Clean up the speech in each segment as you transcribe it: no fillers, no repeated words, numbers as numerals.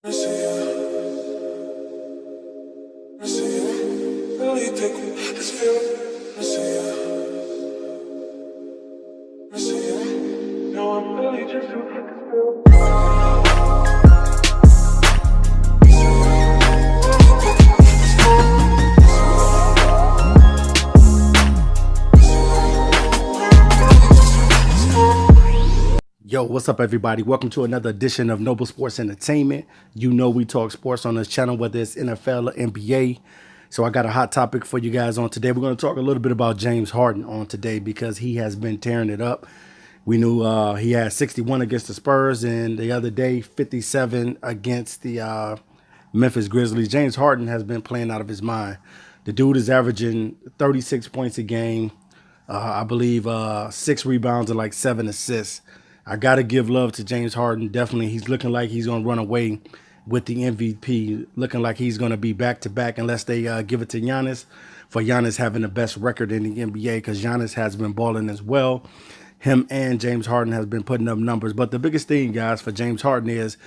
I see you, I see you. Really take this feeling. I see you, I see you. No, I'm really just too this feeling. Yo, what's up, everybody? Welcome to another edition of Noble Sports Entertainment. You know we talk sports on this channel, whether it's NFL or NBA. So I got a hot topic for you guys on today. We're going to talk a little bit about James Harden on today because he has been tearing it up. We knew he had 61 against the Spurs, and the other day 57 against the Memphis Grizzlies. James Harden has been playing out of his mind. The dude is averaging 36 points a game. I believe 6 rebounds and like 7 assists. I got to give love to James Harden. Definitely, he's looking like he's going to run away with the MVP, looking like he's going to be back-to-back unless they give it to Giannis, for Giannis having the best record in the NBA because Giannis has been balling as well. Him and James Harden has been putting up numbers. But the biggest thing, guys, for James Harden is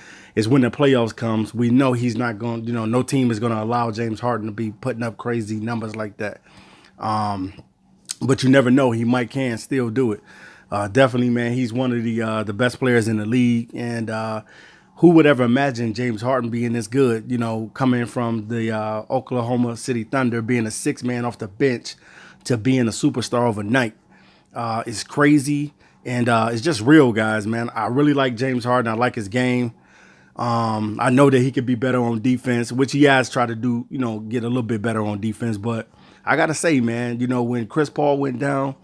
when the playoffs comes, we know he's not going, no team is going to allow James Harden to be putting up crazy numbers like that. But you never know. He can still do it. Definitely, man, he's one of the best players in the league. And who would ever imagine James Harden being this good, coming from the Oklahoma City Thunder, being a sixth man off the bench to being a superstar overnight. It's crazy. And it's just real, guys, man. I really like James Harden. I like his game. I know that he could be better on defense, which he has tried to do, get a little bit better on defense. But I got to say, man, when Chris Paul went down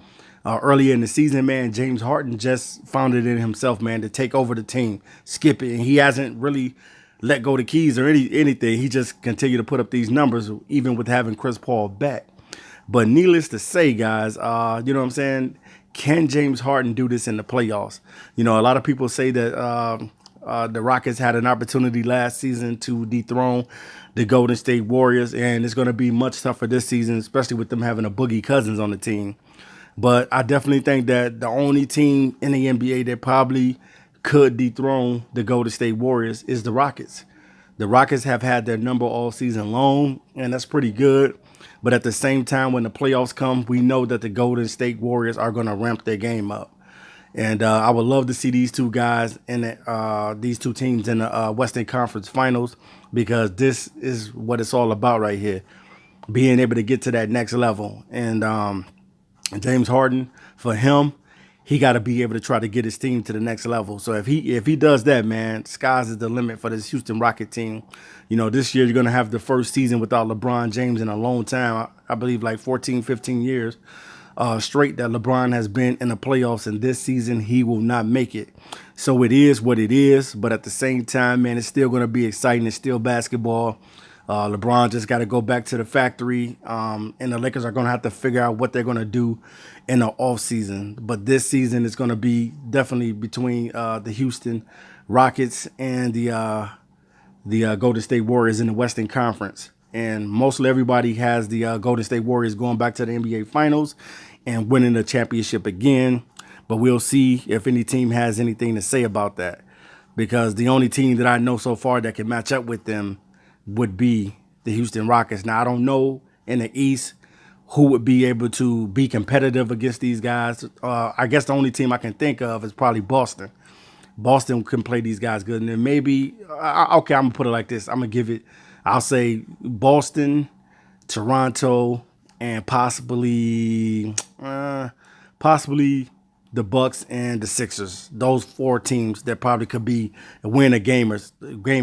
earlier in the season, man, James Harden just found it in himself, man, to take over the team, skip it. And he hasn't really let go the keys or anything. He just continued to put up these numbers, even with having Chris Paul back. But needless to say, guys, you know what I'm saying? Can James Harden do this in the playoffs? A lot of people say that the Rockets had an opportunity last season to dethrone the Golden State Warriors, and it's going to be much tougher this season, especially with them having a Boogie Cousins on the team. But I definitely think that the only team in the NBA that probably could dethrone the Golden State Warriors is the Rockets. The Rockets have had their number all season long, and that's pretty good. But at the same time, when the playoffs come, we know that the Golden State Warriors are going to ramp their game up. And I would love to see these two guys in these two teams in the Western Conference Finals, because this is what it's all about right here, being able to get to that next level. And James Harden, for him, he got to be able to try to get his team to the next level. So if he does that, man, sky's is the limit for this Houston Rocket team. This year you're going to have the first season without LeBron James in a long time. I believe like 14, 15 years straight that LeBron has been in the playoffs, and this season he will not make it. So it is what it is. But at the same time, man, it's still going to be exciting. It's still basketball. LeBron just got to go back to the factory, and the Lakers are going to have to figure out what they're going to do in the offseason. But this season is going to be definitely between the Houston Rockets and the Golden State Warriors in the Western Conference. And mostly everybody has the Golden State Warriors going back to the NBA Finals and winning the championship again. But we'll see if any team has anything to say about that, because the only team that I know so far that can match up with them would be the Houston Rockets. Now, I don't know in the East who would be able to be competitive against these guys. I guess the only team I can think of is probably Boston. Boston can play these guys good. And then maybe, okay, I'm going to put it like this. I'll say Boston, Toronto, and possibly the Bucks and the Sixers. Those 4 teams that probably could win a game or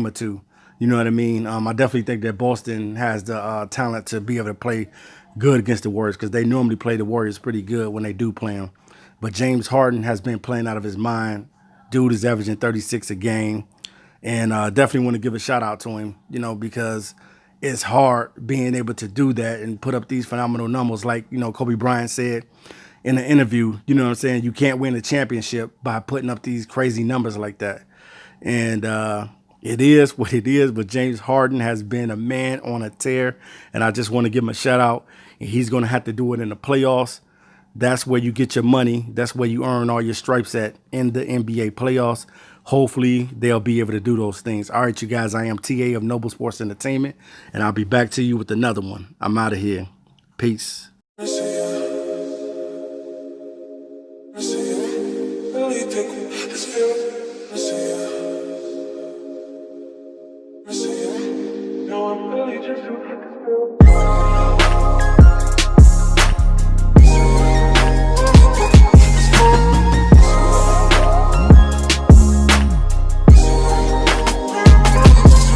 two. You know what I mean? I definitely think that Boston has the talent to be able to play good against the Warriors, because they normally play the Warriors pretty good when they do play them. But James Harden has been playing out of his mind. Dude is averaging 36 a game. And definitely want to give a shout out to him, because it's hard being able to do that and put up these phenomenal numbers. Like, Kobe Bryant said in the interview, you know what I'm saying? You can't win a championship by putting up these crazy numbers like that. And it is what it is, but James Harden has been a man on a tear, and I just want to give him a shout out. And he's going to have to do it in the playoffs. That's where you get your money. That's where you earn all your stripes in the NBA playoffs. hopefully they'll be able to do those things. All right, you guys, I am TA of Noble Sports Entertainment, and I'll be back to you with another one. I'm out of here. Peace. Really take this feeling. No, I'm really just too